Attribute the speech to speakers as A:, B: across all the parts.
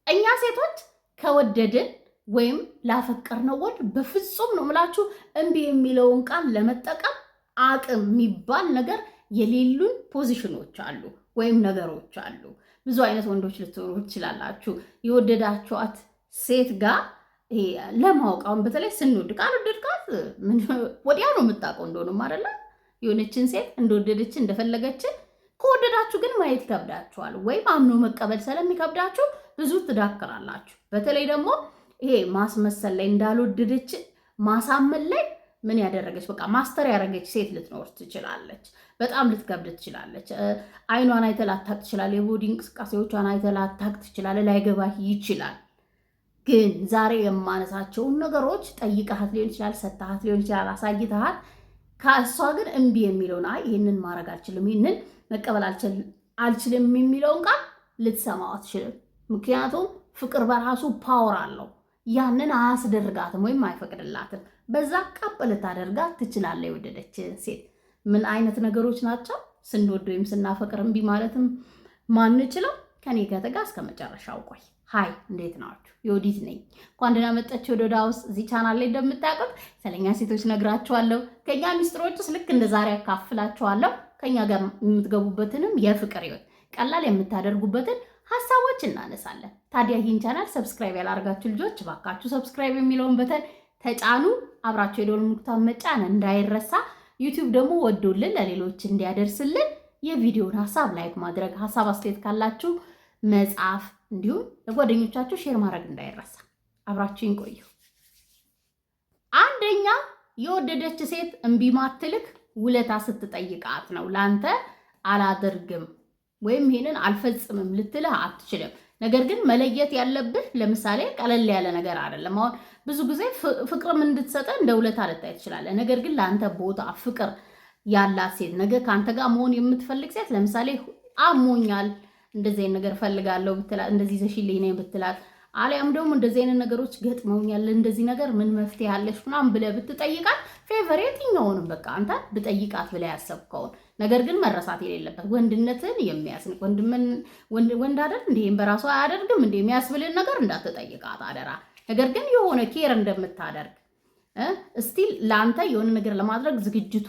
A: እኛ ሴቶች ከወደድን ወይም ላፈቀርነው ወንድ በፍጹም ነው የምላችሁ እምቢ የሚለውን ቃል ለመጠቀም አቅም የሚባል ነገር የሌሉን ፖዚሽኖች አሉ ወይም ነገሮች አሉ። ብዙ አይነት ወንዶች ልትሆኑ ትችላላችሁ። የወደዳችኋት ሴት ጋር ለማወቅ አሁን በተለይ ስንወድ ካልወደድካት ወዲያ ነው የምታውቀው እንደሆነም አይደለ? የሆነችን ሴት እንደወደደች እንደፈለገችን ከወደዳችሁ ግን ማየት ይከብዳችኋል፣ ወይም አምኖ መቀበል ስለሚከብዳችሁ ብዙ ትዳክራላችሁ። በተለይ ደግሞ ይሄ ማስመሰል ላይ እንዳልወደደች ማሳመን ላይ ምን ያደረገች በቃ ማስተር ያደረገች ሴት ልትኖር ትችላለች። በጣም ልትከብድ ትችላለች። አይኗን አይተህ ላታቅ ትችላለህ። የቦዲ እንቅስቃሴዎቿን አይተህ ላታቅ ትችላለህ። ላይገባህ ይችላል። ግን ዛሬ የማነሳቸውን ነገሮች ጠይቀሃት ሊሆን ይችላል፣ ሰጥተሃት ሊሆን ይችላል፣ አሳይተሃት ከእሷ ግን እምቢ የሚለውን አይ ይህንን ማድረግ አልችልም፣ ይህንን መቀበል አልችልም የሚለውን ቃል ልትሰማው አትችልም። ምክንያቱም ፍቅር በራሱ ፓወር አለው። ያንን አያስደርጋትም ወይም አይፈቅድላትም። በዛ ቀብ ልታደርጋት ትችላለህ። የወደደች ሴት ምን አይነት ነገሮች ናቸው ስንወድ ወይም ስናፈቅር እምቢ ማለትም ማንችለው? ከኔ ከተጋ እስከ መጨረሻው ቆይ። ሃይ እንዴት ናችሁ? የወዲት ነኝ። እንኳን ደህና መጣችሁ ወደ ዮድ ሃውስ። እዚህ ቻናል ላይ እንደምታውቁት ስለኛ ሴቶች ነግራችኋለሁ። ከኛ ሚስጥሮች ውስጥ ልክ እንደ ዛሬ አካፍላችኋለሁ። ከኛ ጋር የምትገቡበትንም የፍቅር ህይወት ቀላል የምታደርጉበትን ሀሳቦች እናነሳለን። ታዲያ ይህን ቻናል ሰብስክራይብ ያላደርጋችሁ ልጆች እባካችሁ ሰብስክራይብ የሚለውን በተን ተጫኑ። አብራችሁ የደወል ምልክቱን መጫን እንዳይረሳ። ዩቲዩብ ደግሞ ወዶልን ለሌሎች እንዲያደርስልን የቪዲዮውን ሀሳብ ላይክ ማድረግ፣ ሀሳብ አስተያየት ካላችሁ መጻፍ፣ እንዲሁም ለጓደኞቻችሁ ሼር ማድረግ እንዳይረሳ። አብራችሁን ቆዩ። አንደኛ የወደደች ሴት እምቢ ማትልክ ውለታ ስትጠይቃት ነው። ላንተ አላደርግም ወይም ይሄንን አልፈጽምም ልትልህ አትችልም። ነገር ግን መለየት ያለብህ ለምሳሌ ቀለል ያለ ነገር አይደለም። አሁን ብዙ ጊዜ ፍቅርም እንድትሰጠ እንደ ውለታ ልታይ ትችላለህ። ነገር ግን ለአንተ ቦታ ፍቅር ያላት ሴት ነገር ከአንተ ጋር መሆን የምትፈልግ ሴት ለምሳሌ አሞኛል እንደዚህ አይነት ነገር ፈልጋለሁ ብትላት፣ እንደዚህ ዘሽልኝ ነኝ ብትላት፣ አሊያም ደግሞ እንደዚህ አይነት ነገሮች ገጥመውኛል እንደዚህ ነገር ምን መፍትሄ ያለሽ ምናምን ብለህ ብትጠይቃት ፌቨሬት የትኛውንም በቃ አንተ ብጠይቃት ብለህ ያሰብከውን ነገር ግን መረሳት የሌለበት ወንድነትን የሚያስንቅ ወንድ አይደል እንዴም በራሱ አያደርግም እንዴ የሚያስብልን ነገር እንዳትጠይቃት አደራ። ነገር ግን የሆነ ኬር እንደምታደርግ እስቲል ለአንተ የሆነ ነገር ለማድረግ ዝግጅት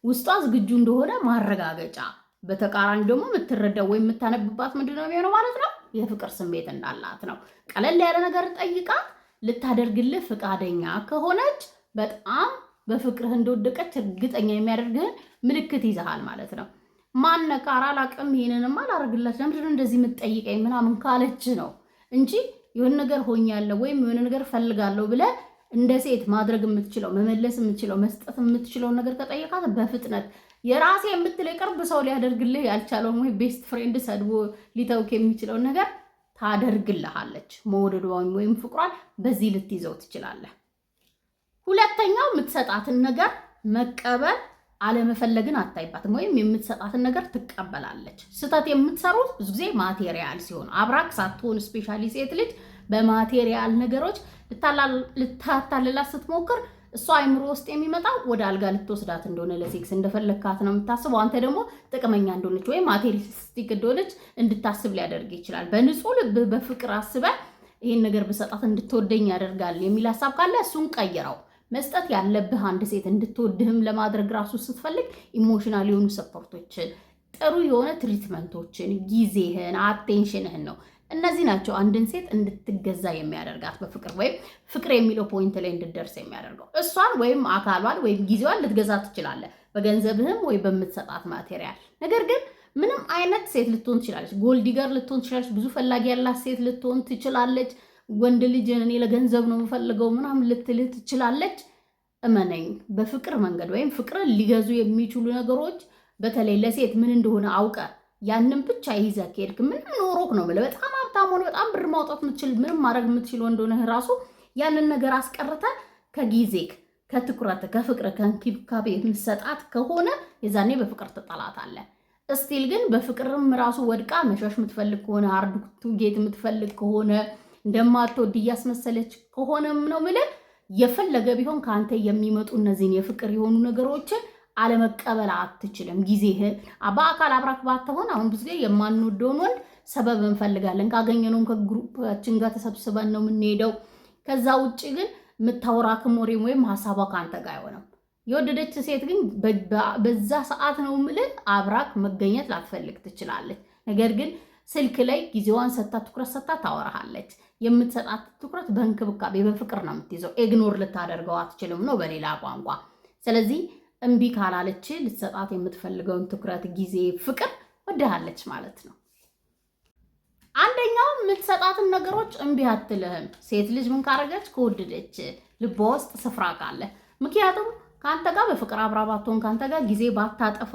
A: ውስጧ ዝግጁ እንደሆነ ማረጋገጫ። በተቃራኒ ደግሞ የምትረዳው ወይም የምታነብባት ምንድነው የሚሆነው ማለት ነው የፍቅር ስሜት እንዳላት ነው። ቀለል ያለ ነገር ጠይቃት ልታደርግልህ ፈቃደኛ ከሆነች በጣም በፍቅርህ እንደወደቀች እርግጠኛ የሚያደርግህን ምልክት ይዘሃል ማለት ነው። ማነካራ አላቅም ይሄንንማ አላደርግላት ለምንድነው እንደዚህ የምትጠይቀኝ ምናምን ካለች ነው እንጂ የሆነ ነገር ሆኛለሁ ወይም የሆነ ነገር ፈልጋለሁ ብለህ እንደ ሴት ማድረግ የምትችለው መመለስ የምትችለው መስጠት የምትችለውን ነገር ከጠየቃት በፍጥነት የራሴ የምትለው የቅርብ ሰው ሊያደርግልህ ያልቻለውን ወይ ቤስት ፍሬንድ ሰድቦ ሊተውክ የሚችለውን ነገር ታደርግልሃለች። መውደዷን ወይም ፍቅሯን በዚህ ልትይዘው ትችላለህ። ሁለተኛው የምትሰጣትን ነገር መቀበል አለመፈለግን አታይባትም፣ ወይም የምትሰጣትን ነገር ትቀበላለች። ስህተት የምትሰሩት ብዙ ጊዜ ማቴሪያል ሲሆን አብራክ ሳትሆን ስፔሻሊ ሴት ልጅ በማቴሪያል ነገሮች ልታታልላት ስትሞክር እሷ አይምሮ ውስጥ የሚመጣው ወደ አልጋ ልትወስዳት እንደሆነ ለሴክስ እንደፈለግካት ነው የምታስበው። አንተ ደግሞ ጥቅመኛ እንደሆነች ወይም ማቴሪያሊስቲክ እንደሆነች እንድታስብ ሊያደርግ ይችላል። በንጹህ ልብ በፍቅር አስበህ ይህን ነገር በሰጣት እንድትወደኝ ያደርጋል የሚል ሀሳብ ካለ እሱን ቀይረው። መስጠት ያለብህ አንድ ሴት እንድትወድህም ለማድረግ ራሱ ስትፈልግ ኢሞሽናል የሆኑ ሰፖርቶችን፣ ጥሩ የሆነ ትሪትመንቶችን፣ ጊዜህን፣ አቴንሽንህን ነው። እነዚህ ናቸው አንድን ሴት እንድትገዛ የሚያደርጋት በፍቅር ወይም ፍቅር የሚለው ፖይንት ላይ እንድትደርስ የሚያደርገው። እሷን ወይም አካሏን ወይም ጊዜዋን ልትገዛ ትችላለህ በገንዘብህም ወይ በምትሰጣት ማቴሪያል። ነገር ግን ምንም አይነት ሴት ልትሆን ትችላለች። ጎልዲገር ልትሆን ትችላለች። ብዙ ፈላጊ ያላት ሴት ልትሆን ትችላለች። ወንድ ልጅ እኔ ለገንዘብ ነው የምፈልገው ምናምን ልትልህ ትችላለች። እመነኝ በፍቅር መንገድ ወይም ፍቅርን ሊገዙ የሚችሉ ነገሮች በተለይ ለሴት ምን እንደሆነ አውቀ ያንን ብቻ ይዘህ ከሄድክ ምንም ኖሮክ ነው ማለት በጣም ሀብታም ሆነ በጣም ብር ማውጣት የምትችል ምንም ማድረግ የምትችል እንደሆነ ራሱ ያንን ነገር አስቀርተ ከጊዜክ ከትኩረት ከፍቅር ከእንክብካቤ የምትሰጣት ከሆነ የዛኔ በፍቅር ትጠላታለህ። እስቲል ግን በፍቅርም ራሱ ወድቃ መሸሽ የምትፈልግ ከሆነ ሃርድ ቱ ጌት የምትፈልግ ከሆነ እንደማትወድ እያስመሰለች ከሆነም ነው የምልህ የፈለገ ቢሆን ከአንተ የሚመጡ እነዚህን የፍቅር የሆኑ ነገሮችን አለመቀበል አትችልም። ጊዜህን በአካል አብራክ ባትሆን አሁን ብዙ ጊዜ የማንወደውን ወንድ ሰበብ እንፈልጋለን። ካገኘነው ከግሩፓችን ጋር ተሰብስበን ነው የምንሄደው። ከዛ ውጭ ግን የምታወራክም ወሬም ወይም ሀሳቧ ከአንተ ጋር አይሆንም። የወደደች ሴት ግን በዛ ሰዓት ነው የምልህ አብራክ መገኘት ላትፈልግ ትችላለች። ነገር ግን ስልክ ላይ ጊዜዋን ሰታ ትኩረት ሰታ ታወራሃለች። የምትሰጣት ትኩረት በእንክብካቤ በፍቅር ነው የምትይዘው። ኢግኖር ልታደርገው አትችልም ነው በሌላ ቋንቋ። ስለዚህ እምቢ ካላለች ልትሰጣት የምትፈልገውን ትኩረት፣ ጊዜ፣ ፍቅር ወድሃለች ማለት ነው። አንደኛው የምትሰጣትን ነገሮች እምቢ አትልህም። ሴት ልጅ ምን ካረገች ከወደደች ልቧ ውስጥ ስፍራ ካለ፣ ምክንያቱም ከአንተ ጋር በፍቅር አብራ ባትሆን ከአንተ ጋር ጊዜ ባታጠፋ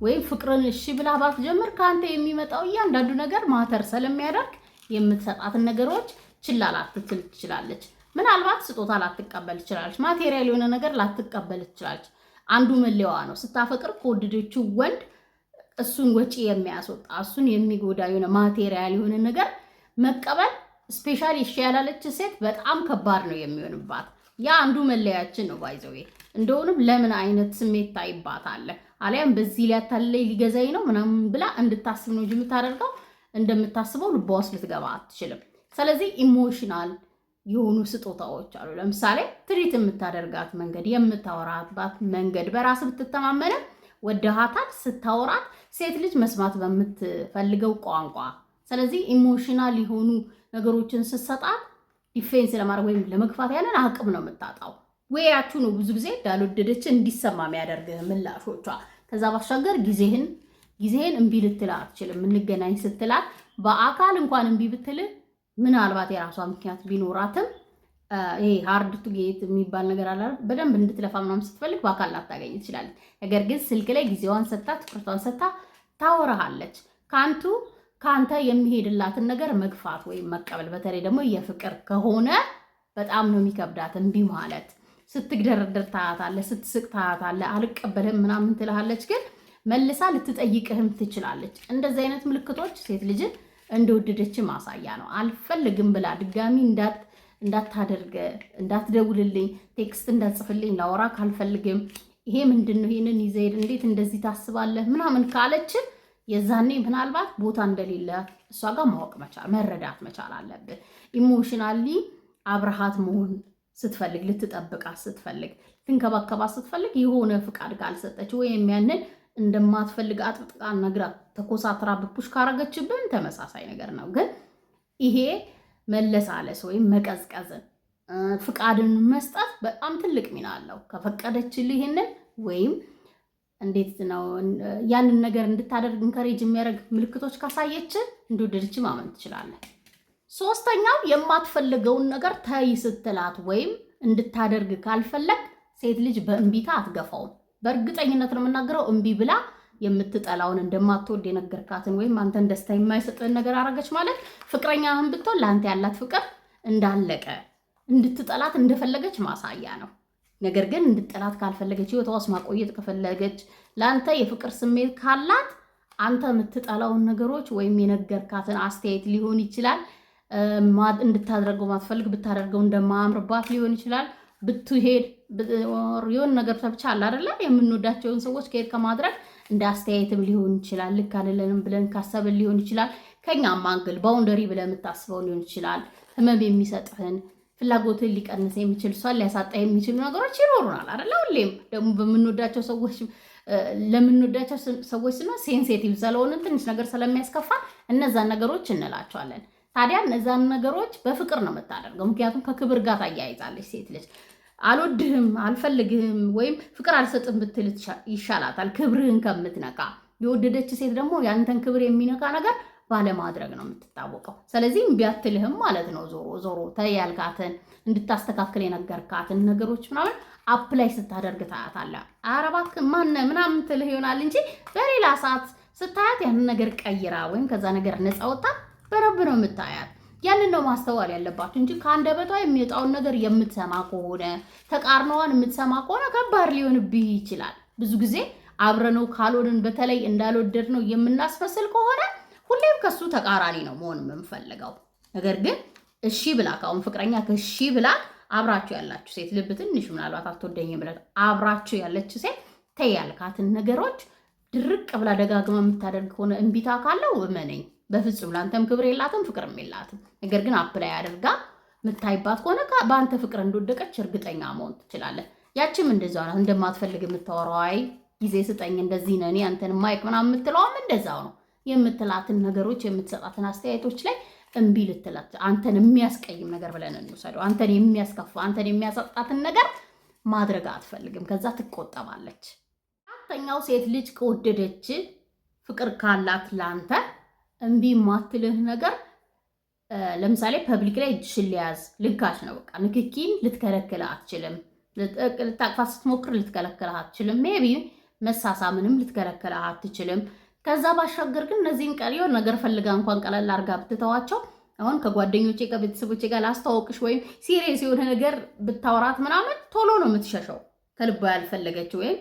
A: ወይም ፍቅርን እሺ ብላ ባትጀምር ከአንተ የሚመጣው እያንዳንዱ ነገር ማተር ስለሚያደርግ የምትሰጣትን ነገሮች ችላ ላትል ትችላለች። ምናልባት ስጦታ ላትቀበል ትችላለች። ማቴሪያል የሆነ ነገር ላትቀበል ትችላለች። አንዱ መለያዋ ነው። ስታፈቅር ከወደደችው ወንድ እሱን ወጪ የሚያስወጣ እሱን የሚጎዳ የሆነ ማቴሪያል የሆነ ነገር መቀበል ስፔሻሊ እሺ ያላለች ሴት በጣም ከባድ ነው የሚሆንባት። ያ አንዱ መለያችን ነው። ባይዘው እንደውንም ለምን አይነት ስሜት ታይባታለ አሊያም በዚህ ሊያታለይ ሊገዛኝ ነው ምናምን ብላ እንድታስብ ነው እንጂ የምታደርገው እንደምታስበው ልቧ ውስጥ ልትገባ አትችልም። ስለዚህ ኢሞሽናል የሆኑ ስጦታዎች አሉ። ለምሳሌ ትሪት የምታደርጋት መንገድ፣ የምታወራባት መንገድ፣ በራስ ብትተማመነ ወደሃታል ስታወራት ሴት ልጅ መስማት በምትፈልገው ቋንቋ። ስለዚህ ኢሞሽናል የሆኑ ነገሮችን ስትሰጣት ዲፌንስ ለማድረግ ወይም ለመግፋት ያለን አቅም ነው የምታጣው። ወያችሁ ነው ብዙ ጊዜ እንዳልወደደች እንዲሰማ የሚያደርግህ ምላሾቿ። ከዛ ባሻገር ጊዜህን እምቢ ልትል አትችልም። እንገናኝ ስትላት በአካል እንኳን እምቢ ብትል ምናልባት የራሷ ምክንያት ቢኖራትም ይሄ ሃርድ ቱ ጌት የሚባል ነገር አለ። በደንብ እንድትለፋ ምናምን ስትፈልግ በአካል ላታገኝ ትችላለች። ነገር ግን ስልክ ላይ ጊዜዋን ሰጥታ ትኩረቷን ሰጥታ ታወራሃለች። ከአንተ የሚሄድላትን ነገር መግፋት ወይም መቀበል፣ በተለይ ደግሞ የፍቅር ከሆነ በጣም ነው የሚከብዳት እምቢ ማለት። ስትግደረደር ታያታለህ፣ ስትስቅ ታያታለህ። አልቀበልህም ምናምን ትልሃለች፣ ግን መልሳ ልትጠይቅህም ትችላለች። እንደዚህ አይነት ምልክቶች ሴት ልጅን እንደወደደች ማሳያ ነው። አልፈልግም ብላ ድጋሚ እንዳታደርገ እንዳትደውልልኝ፣ ቴክስት እንዳትጽፍልኝ፣ ላወራ ካልፈልግም፣ ይሄ ምንድነው ይሄንን ይዘህ እንዴት እንደዚህ ታስባለህ ምናምን ካለች የዛኔ ምናልባት ቦታ እንደሌለ እሷ ጋር ማወቅ መቻል መረዳት መቻል አለብህ። ኢሞሽናሊ አብረሃት መሆን ስትፈልግ፣ ልትጠብቃት ስትፈልግ፣ ልትንከባከባት ስትፈልግ የሆነ ፍቃድ ካልሰጠች ወይም ያንን እንደማትፈልግ አጥብቃ ነግራ ተኮሳትራ ብፑሽ ካረገችብን ተመሳሳይ ነገር ነው። ግን ይሄ መለሳለስ ወይም መቀዝቀዝን ፍቃድን መስጠት በጣም ትልቅ ሚና አለው። ከፈቀደችልህ ይሄንን ወይም እንዴት ነው ያንን ነገር እንድታደርግ እንከሬጅ የሚያደርግ ምልክቶች ካሳየች እንደወደደች ማመን ትችላለህ። ሶስተኛው የማትፈልገውን ነገር ተይ ስትላት ወይም እንድታደርግ ካልፈለግ ሴት ልጅ በእምቢታ አትገፋውም። በእርግጠኝነት ነው የምናገረው። እምቢ ብላ የምትጠላውን እንደማትወድ የነገርካትን ወይም አንተን ደስታ የማይሰጥህን ነገር አረገች ማለት ፍቅረኛህን ብትሆን ለአንተ ያላት ፍቅር እንዳለቀ እንድትጠላት እንደፈለገች ማሳያ ነው። ነገር ግን እንድትጠላት ካልፈለገች ህይወቷ ውስጥ ማቆየት ከፈለገች ለአንተ የፍቅር ስሜት ካላት አንተ የምትጠላውን ነገሮች ወይም የነገርካትን አስተያየት ሊሆን ይችላል እንድታደርገው ማትፈልግ ብታደርገው እንደማያምርባት ሊሆን ይችላል። ብትሄድ የሆነ ነገር ብቻ አለ አይደለ? የምንወዳቸውን ሰዎች ከሄድ ከማድረግ እንደ አስተያየትም ሊሆን ይችላል። ልክ አይደለንም ብለን ካሰብን ሊሆን ይችላል። ከኛም አንግል ባውንደሪ ብለን የምታስበው ሊሆን ይችላል። ህመም የሚሰጥህን ፍላጎትን ሊቀንስ የሚችል እሷን ሊያሳጣ የሚችሉ ነገሮች ይኖሩናል አይደለ? ሁሌም ደግሞ በምንወዳቸው ሰዎች ለምንወዳቸው ሰዎች ስና ሴንሲቲቭ ስለሆነ ትንሽ ነገር ስለሚያስከፋ እነዛን ነገሮች እንላቸዋለን። ታዲያ እነዛን ነገሮች በፍቅር ነው የምታደርገው። ምክንያቱም ከክብር ጋር ታያይዛለች ሴት ልጅ። አልወድህም፣ አልፈልግህም ወይም ፍቅር አልሰጥም ብትል ይሻላታል ክብርህን ከምትነካ። የወደደች ሴት ደግሞ ያንተን ክብር የሚነካ ነገር ባለማድረግ ነው የምትታወቀው። ስለዚህ እምቢ አትልህም ማለት ነው። ዞሮ ተይ ያልካትን እንድታስተካክል የነገርካትን ነገሮች ምናምን አፕላይ ስታደርግ ታያታለህ። ኧረ እባክህ ማነህ ምናምን ትልህ ይሆናል እንጂ በሌላ ሰዓት ስታያት ያንን ነገር ቀይራ ወይም ከዛ ነገር ነፃ ወጣ በረብ ነው የምታያት። ያንን ነው ማስተዋል ያለባችሁ እንጂ ከአንደበቷ የሚወጣውን ነገር የምትሰማ ከሆነ ተቃርነዋን የምትሰማ ከሆነ ከባድ ሊሆንብህ ይችላል። ብዙ ጊዜ አብረነው ካልሆንን በተለይ እንዳልወደድ ነው የምናስመስል ከሆነ ሁሌም ከሱ ተቃራኒ ነው መሆን የምንፈልገው። ነገር ግን እሺ ብላ ካሁን ፍቅረኛ ከእሺ ብላ አብራችሁ ያላችሁ ሴት ልብ ትንሽ ምናልባት አትወደኝም ብላ አብራችሁ ያለች ሴት ተይ ያልካትን ነገሮች ድርቅ ብላ ደጋግማ የምታደርግ ከሆነ እምቢታ ካለው እመነኝ በፍጹም ላንተም ክብር የላትም ፍቅርም የላትም። ነገር ግን አፕላይ አድርጋ የምታይባት ከሆነ በአንተ ፍቅር እንደወደቀች እርግጠኛ መሆን ትችላለህ። ያችም እንደዛው ናት። እንደማትፈልግ የምታወራው አይ ጊዜ ስጠኝ እንደዚህ ነኝ አንተን ማይክ ምናምን የምትለውም እንደዛው ነው። የምትላትን ነገሮች የምትሰጣትን አስተያየቶች ላይ እምቢ ልትላት አንተን የሚያስቀይም ነገር ብለን እንውሰደው። አንተን የሚያስከፋ አንተን የሚያሰጣትን ነገር ማድረግ አትፈልግም። ከዛ ትቆጠባለች። አራተኛው ሴት ልጅ ከወደደች ፍቅር ካላት ላንተ እምቢ ማትልህ ነገር ለምሳሌ ፐብሊክ ላይ እጅሽን ሊያዝ ልጋሽ ነው። በቃ ንክኪን ልትከለክልህ አትችልም። ልታቅፋት ስትሞክር ልትከለክልህ አትችልም። ሜቢ መሳሳምንም ልትከለክልህ አትችልም። ከዛ ባሻገር ግን እነዚህን ቀሪው ነገር ፈልጋ እንኳን ቀለል አድርጋ ብትተዋቸው አሁን ከጓደኞቼ ከቤተሰቦቼ ጋር ላስተዋውቅሽ ወይም ሲሪየስ የሆነ ነገር ብታወራት ምናምን ቶሎ ነው የምትሸሸው። ከልባ ያልፈለገች ወይም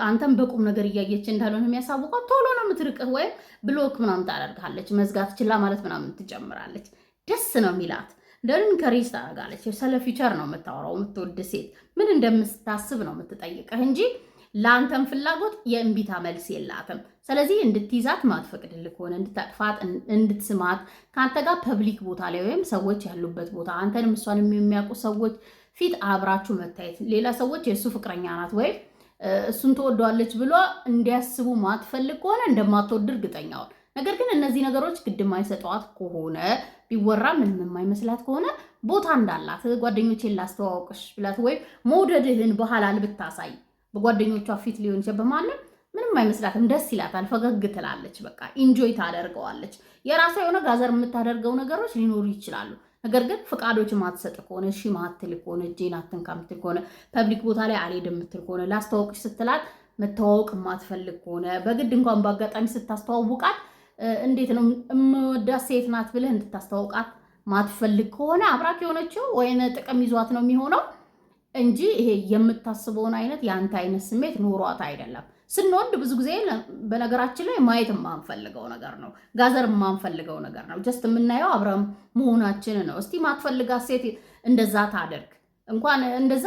A: አንተም በቁም ነገር እያየች እንዳልሆነ የሚያሳውቀው ቶሎ ነው የምትርቅህ ወይም ብሎክ ምናምን ታደርጋለች። መዝጋት ችላ ማለት ምናምን ትጀምራለች። ደስ ነው የሚላት እንደምን ከሬስ ታደርጋለች። ስለ ፊቸር ነው የምታወራው። የምትወድ ሴት ምን እንደምታስብ ነው የምትጠይቅህ እንጂ ለአንተም ፍላጎት የእምቢታ መልስ የላትም። ስለዚህ እንድትይዛት ማትፈቅድልህ ከሆነ እንድታቅፋት፣ እንድትስማት ከአንተ ጋር ፐብሊክ ቦታ ላይ ወይም ሰዎች ያሉበት ቦታ አንተንም እሷንም የሚያውቁ ሰዎች ፊት አብራችሁ መታየት ሌላ ሰዎች የእሱ ፍቅረኛ ናት ወይም እሱን ትወደዋለች ብሎ እንዲያስቡ ማትፈልግ ከሆነ እንደማትወድ እርግጠኛውን። ነገር ግን እነዚህ ነገሮች ግድም አይሰጠዋት ከሆነ ቢወራ ምንም የማይመስላት ከሆነ ቦታ እንዳላት ጓደኞቼን ላስተዋወቅሽ ብላት ወይም መውደድህን በሐላል ብታሳይ በጓደኞቿ ፊት ሊሆን ይችላል በማንም ምንም አይመስላትም። ደስ ይላታል፣ ፈገግ ትላለች፣ በቃ ኢንጆይ ታደርገዋለች። የራሷ የሆነ ጋዘር የምታደርገው ነገሮች ሊኖሩ ይችላሉ። ነገር ግን ፍቃዶች ማትሰጥ ከሆነ እሺ ማትል ከሆነ እጄን አትንካ ምትል ከሆነ ፐብሊክ ቦታ ላይ አልሄድም ምትል ከሆነ ላስተዋውቅሽ ስትላት መተዋወቅ ማትፈልግ ከሆነ በግድ እንኳን በአጋጣሚ ስታስተዋውቃት እንዴት ነው የምወዳት ሴት ናት ብለህ እንድታስተዋውቃት ማትፈልግ ከሆነ አብራክ የሆነችው ወይነ ጥቅም ይዟት ነው የሚሆነው እንጂ ይሄ የምታስበውን አይነት የአንተ አይነት ስሜት ኖሯት አይደለም። ስንወድ ብዙ ጊዜ በነገራችን ላይ ማየት የማንፈልገው ነገር ነው፣ ጋዘር የማንፈልገው ነገር ነው። ጀስት የምናየው አብረን መሆናችን ነው። እስቲ ማትፈልጋት ሴት እንደዛ ታደርግ እንኳን እንደዛ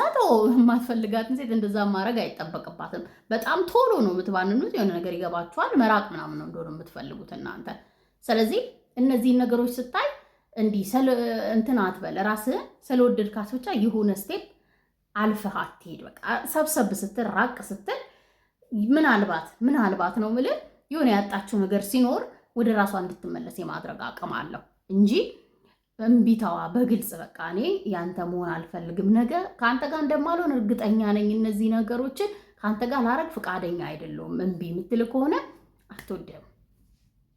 A: የማትፈልጋትን ሴት እንደዛ ማድረግ አይጠበቅባትም። በጣም ቶሎ ነው የምትባንኑት። የሆነ ነገር ይገባችኋል። መራቅ ምናምን ነው እንደሆነ የምትፈልጉት እናንተ። ስለዚህ እነዚህን ነገሮች ስታይ እንዲህ እንትን አትበል። ራስህን ስለወደድካት ብቻ የሆነ ስቴፕ አልፈህ አትሄድ። በቃ ሰብሰብ ስትል ራቅ ስትል ምናልባት ነው የምልህ የሆነ ያጣችው ነገር ሲኖር ወደ ራሷ እንድትመለስ የማድረግ አቅም አለው እንጂ እምቢታዋ በግልጽ በቃ እኔ ያንተ መሆን አልፈልግም፣ ነገ ከአንተ ጋር እንደማልሆን እርግጠኛ ነኝ፣ እነዚህ ነገሮችን ከአንተ ጋር ላረግ ፈቃደኛ አይደለሁም እምቢ የምትል ከሆነ አትወደም።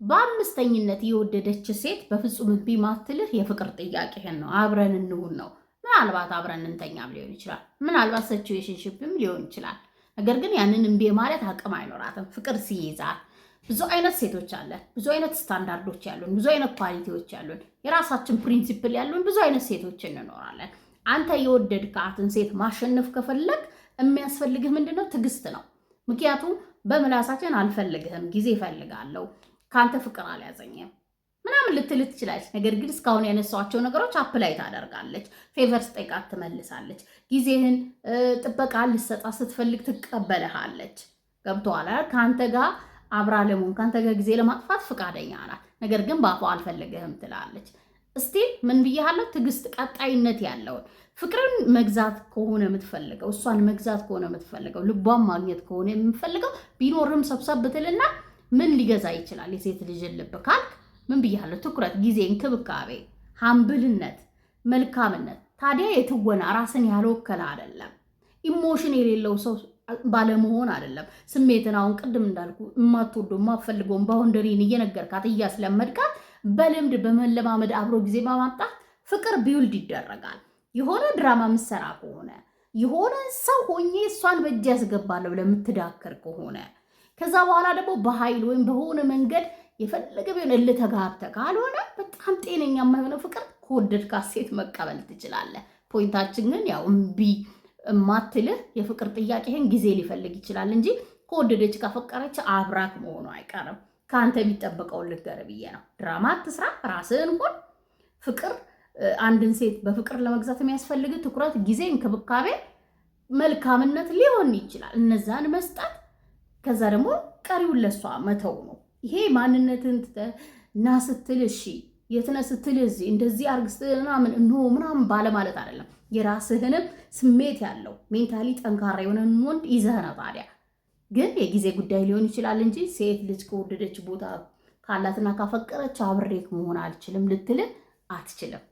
A: በአምስተኝነት የወደደች ሴት በፍጹም እምቢ ማትልህ የፍቅር ጥያቄህን ነው። አብረን እንሁን ነው። ምናልባት አብረን እንተኛም ሊሆን ይችላል። ምናልባት ሲቹዌሽንሺፕም ሊሆን ይችላል። ነገር ግን ያንን እምቢ ማለት አቅም አይኖራትም። ፍቅር ሲይዛት ብዙ አይነት ሴቶች አለን፣ ብዙ አይነት ስታንዳርዶች ያሉን፣ ብዙ አይነት ኳሊቲዎች ያሉን፣ የራሳችን ፕሪንሲፕል ያሉን ብዙ አይነት ሴቶች እንኖራለን። አንተ የወደድካትን ሴት ማሸነፍ ከፈለግ የሚያስፈልግህ ምንድነው? ትዕግስት ነው። ምክንያቱም በምላሳችን አልፈልግህም፣ ጊዜ እፈልጋለሁ፣ ከአንተ ፍቅር አልያዘኝም ምናምን ልትል ትችላለች። ነገር ግን እስካሁን ያነሷቸው ነገሮች አፕላይ ታደርጋለች። ፌቨር ስጠይቃት ትመልሳለች። ጊዜህን ጥበቃ ልትሰጣ ስትፈልግ ትቀበልሃለች። ገብቶሃል? ከአንተ ጋር አብራ ለመሆን ከአንተ ጋር ጊዜ ለማጥፋት ፈቃደኛ ናት። ነገር ግን በአፏ አልፈልግህም ትላለች። እስቲ ምን ብያለሁ? ትዕግስት፣ ቀጣይነት ያለውን ፍቅርን መግዛት ከሆነ የምትፈልገው፣ እሷን መግዛት ከሆነ የምትፈልገው፣ ልቧን ማግኘት ከሆነ የምትፈልገው ቢኖርም ሰብሰብ ብትልና ምን ሊገዛ ይችላል የሴት ልጅን ልብ ካልክ ምን ብያለሁ? ትኩረት፣ ጊዜ፣ እንክብካቤ፣ ሀምብልነት፣ መልካምነት። ታዲያ የትወና ራስን ያልወከለ አይደለም። ኢሞሽን የሌለው ሰው ባለመሆን አይደለም። ስሜትን አሁን ቅድም እንዳልኩ የማትወደው የማትፈልገውን ባውንደሪን እየነገርካት እያስለመድካት በልምድ በመለማመድ አብሮ ጊዜ በማምጣት ፍቅር ቢውልድ ይደረጋል። የሆነ ድራማ ምሰራ ከሆነ የሆነ ሰው ሆኜ እሷን በእጅ ያስገባለሁ ብለህ የምትዳከር ከሆነ ከዛ በኋላ ደግሞ በኃይል ወይም በሆነ መንገድ የፈለገ ቢሆን እልህ ተጋብተህ ካልሆነ በጣም ጤነኛ የማይሆነው ፍቅር ከወደድካት ሴት መቀበል ትችላለህ። ፖይንታችን ግን ያው እምቢ ማትልህ የፍቅር ጥያቄህን ጊዜ ሊፈልግ ይችላል እንጂ ከወደደች ካፈቀረች አብራክ መሆኑ አይቀርም። ከአንተ የሚጠበቀውን ልንገርህ ብዬ ነው። ድራማ አትስራ፣ ራስህን ሁን። ፍቅር አንድን ሴት በፍቅር ለመግዛት የሚያስፈልግ ትኩረት፣ ጊዜ፣ እንክብካቤ መልካምነት ሊሆን ይችላል እነዛን መስጠት። ከዛ ደግሞ ቀሪውን ለሷ መተው ነው። ይሄ ማንነትን እና ስትል እሺ የትነ ስትል እዚህ እንደዚህ አርግስ ምናምን ምናምን ባለ ማለት አይደለም። የራስህንም ስሜት ያለው ሜንታሊ ጠንካራ የሆነን ወንድ ይዘህ ነው። ታዲያ ግን የጊዜ ጉዳይ ሊሆን ይችላል እንጂ ሴት ልጅ ከወደደች ቦታ ካላትና ካፈቀረች አብሬክ መሆን አልችልም ልትል አትችልም።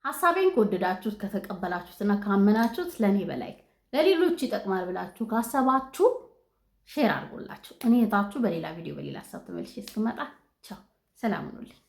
A: ሐሳቤን ከወደዳችሁት ከተቀበላችሁትና ካመናችሁት ለኔ በላይ ለሌሎች ይጠቅማል ብላችሁ ካሰባችሁ ሼር አድርጉላችሁ። እኔ እህታችሁ በሌላ ቪዲዮ በሌላ ሀሳብ ተመልሼ እስክመጣ ቻው፣ ሰላም ሁኑልኝ።